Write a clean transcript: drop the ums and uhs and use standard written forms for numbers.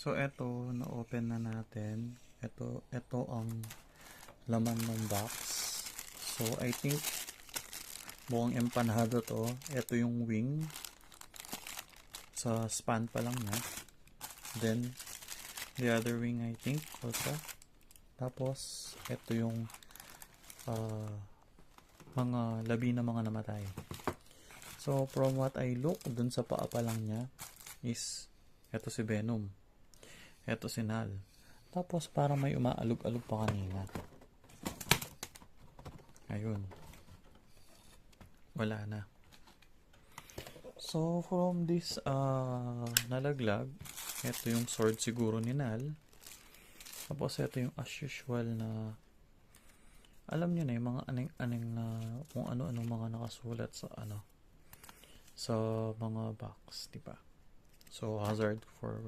So, eto, na-open na natin. Ito ang laman ng box. So, I think buong empanada to. Ito yung wing. Sa span pa lang niya. Then, the other wing, I think, also. Tapos, ito yung mga labi na mga namatay. So, from what I look, dun sa paa pa lang niya, is, ito si Venom. Ito si Nal. Tapos, parang may umaalog-alog pa kanina. Ayun. Wala na. So, from this nalaglag, ito yung sword siguro ni Nal. Tapos, ito yung as usual na alam nyo na yung mga aning-aning na kung ano-ano mga nakasulat sa sa mga box, diba? So, hazard for